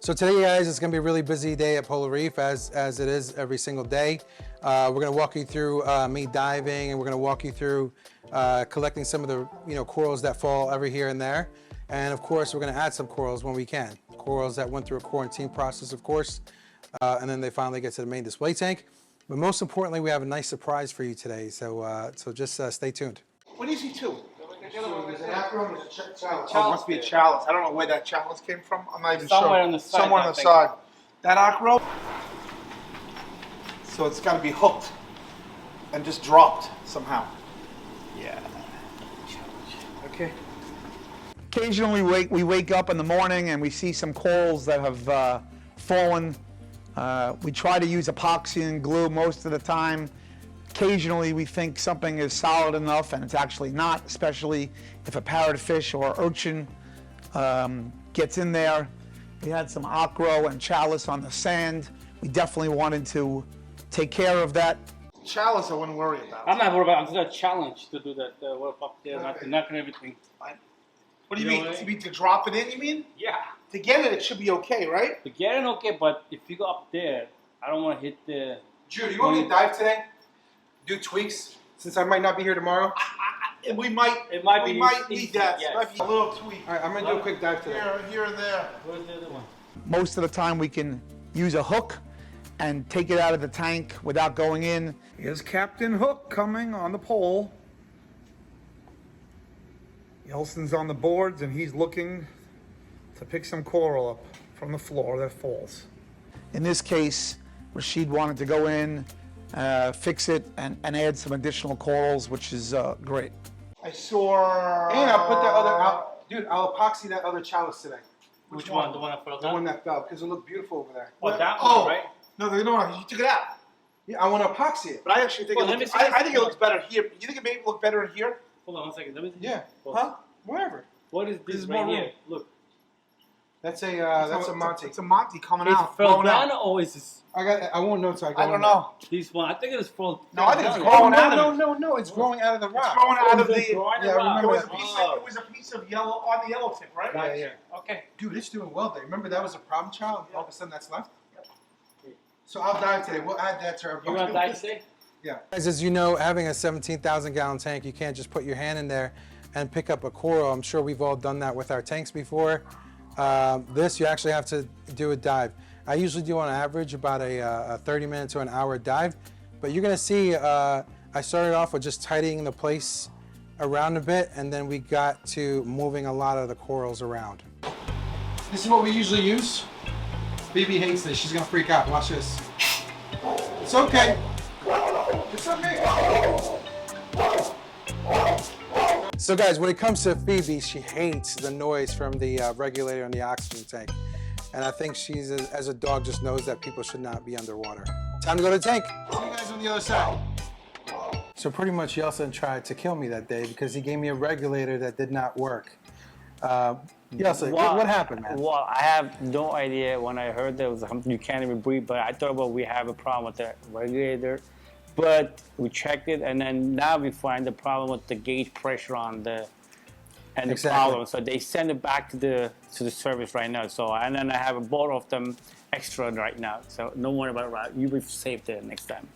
So today, guys, it's gonna be a really busy day at Polo Reef, as it is every single day. We're gonna walk you through me diving, and we're gonna walk you through collecting some of the corals that fall every here and there. And of course, we're gonna add some corals when we can. Corals that went through a quarantine process, of course, and then they finally get to the main display tank. But most importantly, we have a nice surprise for you today, so just stay tuned. What do you see too? There's an acronym, there's a chalice. Oh, it must be a chalice. I don't know where that chalice came from. I'm not even sure. Somewhere on the side. Somewhere on the side. That acro. So it's got to be hooked and just dropped somehow. Yeah. Okay. Occasionally we wake up in the morning and we see some corals that have fallen. We try to use epoxy and glue most of the time. Occasionally we think something is solid enough and it's actually not, especially if a parrotfish or urchin gets in there. We had some acro and chalice on the sand. We definitely wanted to take care of that. Chalice I wouldn't worry about. I'm not worried about it. I'm just a challenge to do that. Work up there, knocking everything. What do you mean? To drop it in, you mean? Yeah. To get it, it should be okay, right? To get it, okay, but if you go up there, I don't want to hit the... Jude, you want me to dive today? Do tweaks, since I might not be here tomorrow? We might need that. Yes. Might be a little tweak. All right, I'm going to do a quick dive today. Here and there. Where's the other one? Most of the time we can use a hook and take it out of the tank without going in. Here's Captain Hook coming on the pole. Yelson's on the boards and he's looking to pick some coral up from the floor that falls. In this case, Rashid wanted to go in, fix it, and add some additional corals, which is great. I saw. And I'll put that other, dude, I'll epoxy that other chalice today. Which one? The one that fell down? The one that fell, because it looked beautiful over there. Oh, that one, right? No, you took it out. Yeah, I want to epoxy it. But I actually think I think it looks better here. You think it maybe look better in here? Hold on 1 second. Let me see. Yeah. Oh. Huh? Whatever. What is This this is right more here? room. Look. That's a Monty. It's a Monty coming It out. fell Blowing down out. or is this... I won't know until I go I in don't there. know. This one? I think it is fall. No, I think it's down. growing out of it. No, it's growing out of the rock. It's growing out of the. It's growing Yeah, around. remember It was, that. it was a piece of yellow on the yellow tip, right? Yeah. Okay. Dude, it's doing well there. Remember that was a problem child? All of a sudden that's left? So I'll dive today. We'll add that to our You gonna dive today? Yeah. As you know, having a 17,000 gallon tank, you can't just put your hand in there and pick up a coral. I'm sure we've all done that with our tanks before. This, you actually have to do a dive. I usually do on average about a 30-minute to an hour dive, but you're gonna see I started off with just tidying the place around a bit, and then we got to moving a lot of the corals around. This is what we usually use. Phoebe hates this. She's gonna freak out. Watch this. It's okay. It's okay. So guys, when it comes to Phoebe, she hates the noise from the regulator in the oxygen tank. And I think she's, as a dog, just knows that people should not be underwater. Time to go to the tank. See you guys on the other side. So pretty much Yelson tried to kill me that day because he gave me a regulator that did not work. Yelson, what happened, man? Well, I have no idea. When I heard there was something you can't even breathe, but I thought, well, we have a problem with the regulator. But we checked it, and then now we find the problem with the gauge pressure on the problem. So they send it back to the service right now. So and then I have both of them extra right now. So no worry about it. You will save it next time.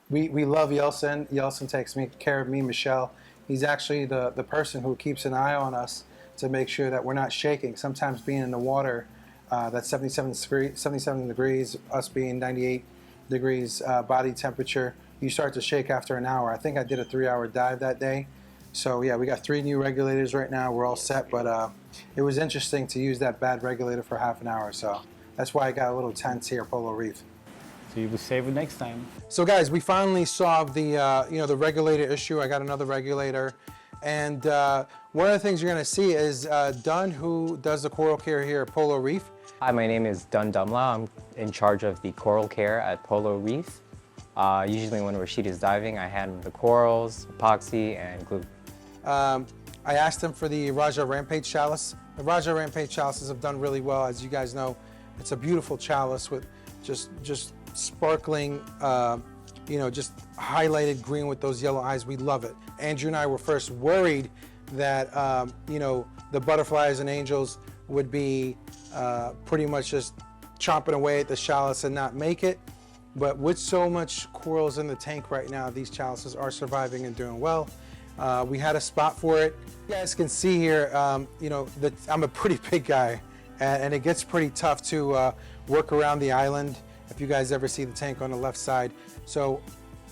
We love Yelson. Yelson takes care of me, Michelle. He's actually the person who keeps an eye on us to make sure that we're not shaking. Sometimes being in the water, that's 77 degrees, us being 98 degrees body temperature, you start to shake after an hour. I think I did a 3-hour dive that day. So yeah, we got 3 new regulators right now. We're all set, but it was interesting to use that bad regulator for half an hour. So that's why I got a little tense here at Polo Reef. So you will save it next time. So guys, we finally solved the the regulator issue. I got another regulator, and one of the things you're going to see is Dunn, who does the coral care here at Polo Reef. Hi, my name is Dunn Dumla. I'm in charge of the coral care at Polo Reef. Usually when Rashid is diving, I handle the corals, epoxy, and glue. I asked him for the Raja Rampage chalice. The Raja Rampage chalices have done really well. As you guys know, it's a beautiful chalice with just sparkling, just highlighted green with those yellow eyes. We love it. Andrew and I were first worried that, the butterflies and angels would be pretty much just chomping away at the shallots and not make it. But with so much corals in the tank right now, these chalices are surviving and doing well. We had a spot for it. You guys can see here, you know, that I'm a pretty big guy, and it gets pretty tough to work around the island. If you guys ever see the tank on the left side. So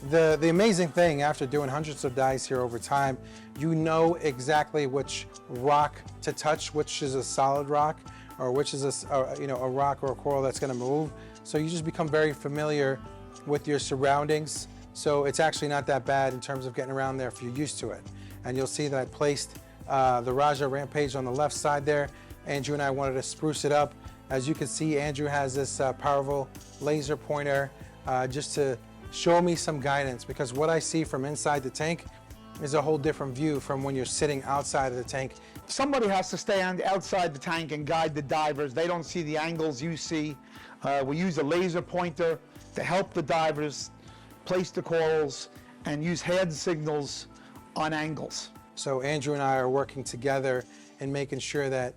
the amazing thing, after doing hundreds of dives here over time, you know exactly which rock to touch, which is a solid rock, or which is a rock or a coral that's going to move. So you just become very familiar with your surroundings. So it's actually not that bad in terms of getting around there if you're used to it. And you'll see that I placed the Raja Rampage on the left side there. Andrew and I wanted to spruce it up. As you can see, Andrew has this powerful laser pointer just to show me some guidance, because what I see from inside the tank is a whole different view from when you're sitting outside of the tank. Somebody has to stand outside the tank and guide the divers. They don't see the angles you see. We use a laser pointer to help the divers place the corals and use hand signals on angles. So Andrew and I are working together in making sure that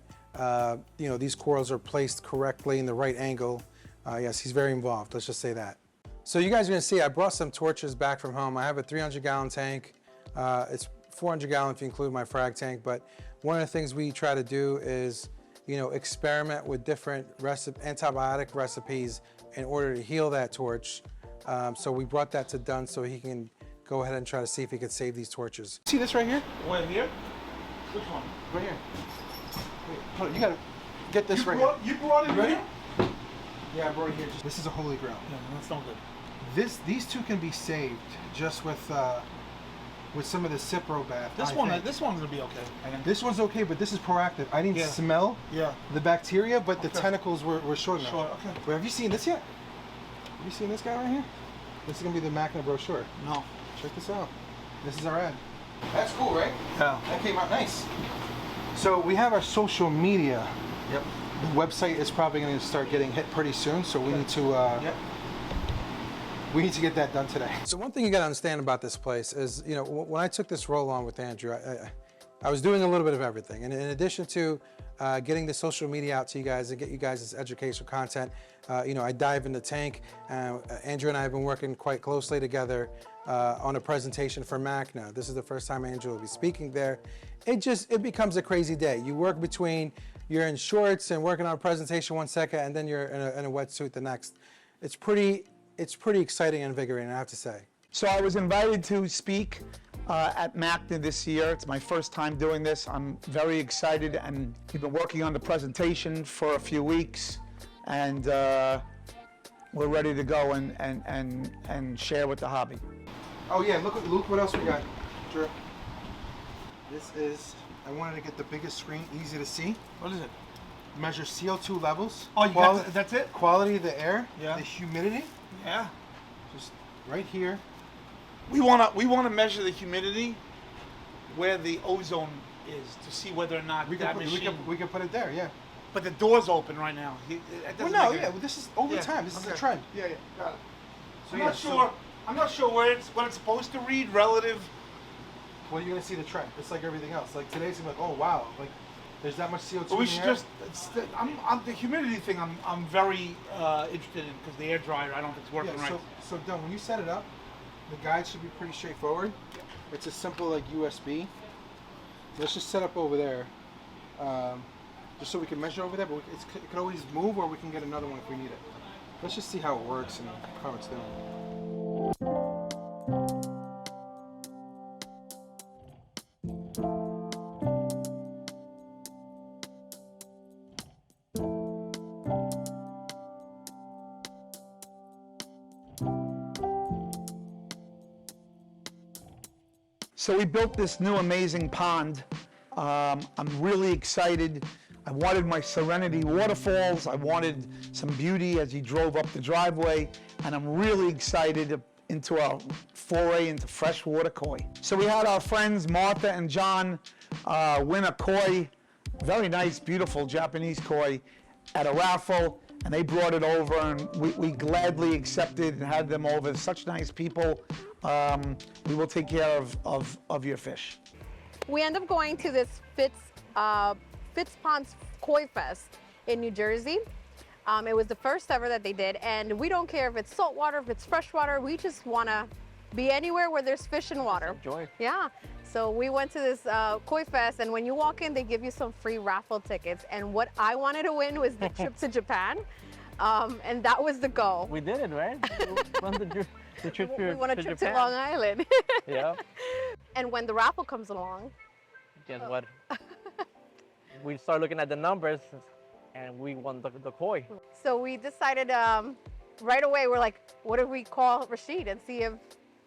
you know, these corals are placed correctly in the right angle. Yes, he's very involved, let's just say that. So you guys are gonna see, I brought some torches back from home. I have a 300-gallon tank. It's 400-gallon if you include my frag tank, but one of the things we try to do is, you know, experiment with different antibiotic recipes in order to heal that torch. So we brought that to Dunn so he can go ahead and try to see if he could save these torches. See this right here? Where, here? Which one? Right here. Wait, hold on, you gotta get this right here. here. You brought it Ready? here? Yeah, I brought it here. This is a holy grail. No, that's not good. These two can be saved just with some of the Cipro bath. This one's gonna be okay. This one's okay, but this is proactive. I didn't smell Yeah. the bacteria, but the Okay. tentacles were short enough. Sure, okay. Wait, have you seen this yet? Have you seen this guy right here? This is gonna be the Macna brochure. No. Check this out. This is our ad. That's cool, right? Yeah. That came out nice. So we have our social media. Yep. The website is probably going to start getting hit pretty soon, so we need to we need to get that done today. So one thing you got to understand about this place is, you know, when I took this role on with Andrew, I was doing a little bit of everything, and in addition to getting the social media out to you guys and get you guys this educational content, you know, I dive in the tank. Andrew and I have been working quite closely together on a presentation for Macna. This is the first time Andrew will be speaking there. It becomes a crazy day. You work between, you're in shorts and working on a presentation one second, and then you're in a wetsuit the next. It's pretty exciting and invigorating, I have to say. So I was invited to speak at Macna this year. It's my first time doing this. I'm very excited, and we've been working on the presentation for a few weeks, and we're ready to go and share with the hobby. Oh yeah, look what else we got, Drew. This is, I wanted to get the biggest screen, easy to see. What is it? Measure CO2 levels. Oh, you got that's it? Quality of the air, Yeah. the humidity, Yeah. just right here. We wanna measure the humidity where the ozone is to see whether or not We that can machine. we can put it there, yeah. But the door's open right now. It Well, doesn't no, make yeah, it- well, this is over Yeah, time. This is a okay. trend. Yeah, got it. So, I'm yeah, not sure. I'm not sure what it's supposed to read relative. Well, you're gonna see the trend. It's like everything else. Like today's gonna be like, oh wow, like there's that much CO2 But we in should the air. just. I'm the humidity thing. I'm very interested in because the air dryer I don't think it's working Yeah, right. so Don, when you set it up, the guide should be pretty straightforward. It's a simple like USB. Let's just set up over there, just so we can measure over there. But it could always move, or we can get another one if we need it. Let's just see how it works and how it's doing. So we built this new amazing pond. I'm really excited. I wanted my Serenity waterfalls. I wanted some beauty as you drove up the driveway. And I'm really excited into our foray into freshwater koi. So we had our friends Martha and John win a koi, very nice, beautiful Japanese koi, at a raffle. And they brought it over, and we gladly accepted and had them over. Such nice people. We will take care of your fish. We end up going to this Fitz Ponds Koi Fest in New Jersey. It was the first ever that they did, and we don't care if it's salt water, if it's fresh water. We just want to be anywhere where there's fish and water. Enjoy. Yeah. So we went to this koi fest, and when you walk in, they give you some free raffle tickets. And what I wanted to win was the trip to Japan, and that was the goal. We did it, right? Won the trip We won a trip to Japan. Long Island. Yeah. And when the raffle comes along, Guess what? We start looking at the numbers, and we won the koi. so we decided right away, we're like, what if we call Rashid and see if,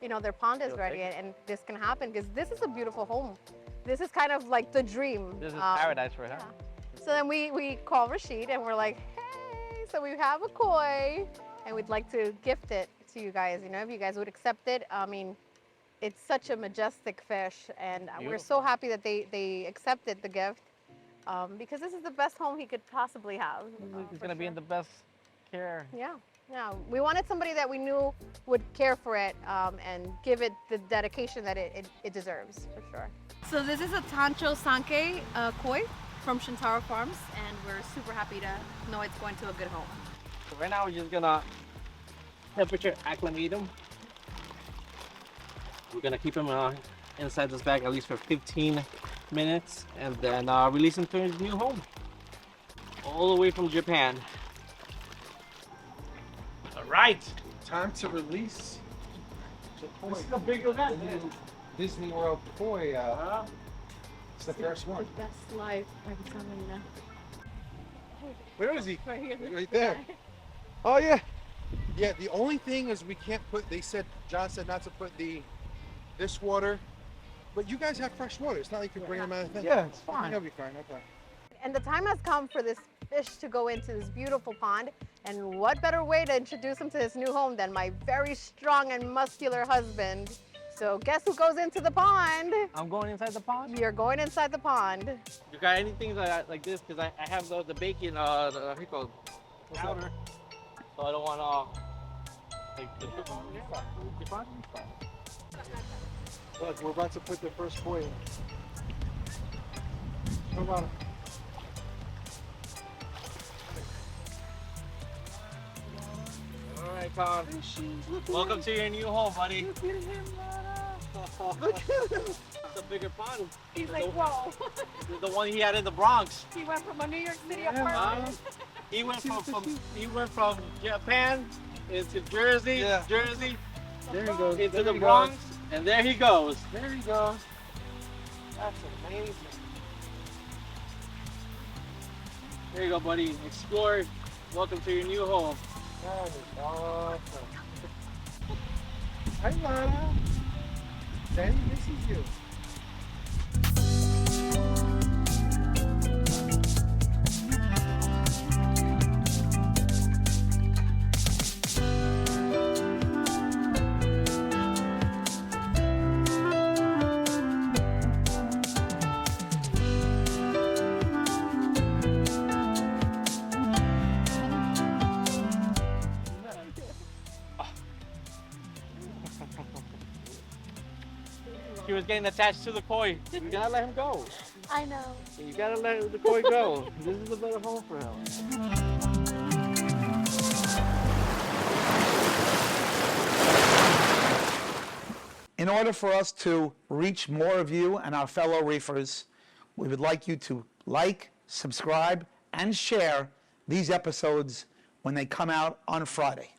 you know, their pond is He'll ready take and this can happen, because this is a beautiful home. This is kind of like the dream. This is paradise for him. So then we call Rashid and we're like, hey, so we have a koi and we'd like to gift it to you guys. You know, if you guys would accept it. I mean, it's such a majestic fish, and we're so happy that they accepted the gift, because this is the best home he could possibly have. He's for gonna be in sure. the best care. Yeah, yeah. We wanted somebody that we knew would care for it and give it the dedication that it deserves, for sure. So this is a Tancho Sanke koi from Shintaro Farms, and we're super happy to know it's going to a good home. So right now we're just gonna temperature acclimate him. We're gonna keep him inside this bag at least for 15 minutes, and then release him to his new home, all the way from Japan. All right. Time to release the This koi. is a big event. The new Disney World koi. It's the first one. Best life, I'm telling you. Where is he? Right here. Right there. Oh yeah. Yeah. The only thing is we can't put. They said John said not to put this water, but you guys have fresh water. It's not like you can bring them out of thing. Yeah, it's fine. You'll be fine. Okay. And the time has come for this fish to go into this beautiful pond. And what better way to introduce him to his new home than my very strong and muscular husband? So guess who goes into the pond? I'm going inside the pond. You're going inside the pond. You got anything like this? Because I have the bacon, the powder, so I don't want like the Look, we're about to put the first koi in. Come on. All right, Con. Welcome to your new home, buddy. Look at him, Lana. Look at him. It's a bigger pond. He's like, whoa. The one he had in the Bronx. He went from a New York City Uh, apartment. he went from Japan into Jersey, Yeah. Jersey There he goes. into There the he Bronx, goes. and there he goes. There he goes. That's amazing. There you go, buddy. Explore. Welcome to your new home. That is awesome. Hi, Lana. Daddy misses you. He was getting attached to the koi. You gotta let him go. I know. You gotta let the koi go. This is a better home for him. In order for us to reach more of you and our fellow reefers, we would like you to like, subscribe, and share these episodes when they come out on Friday.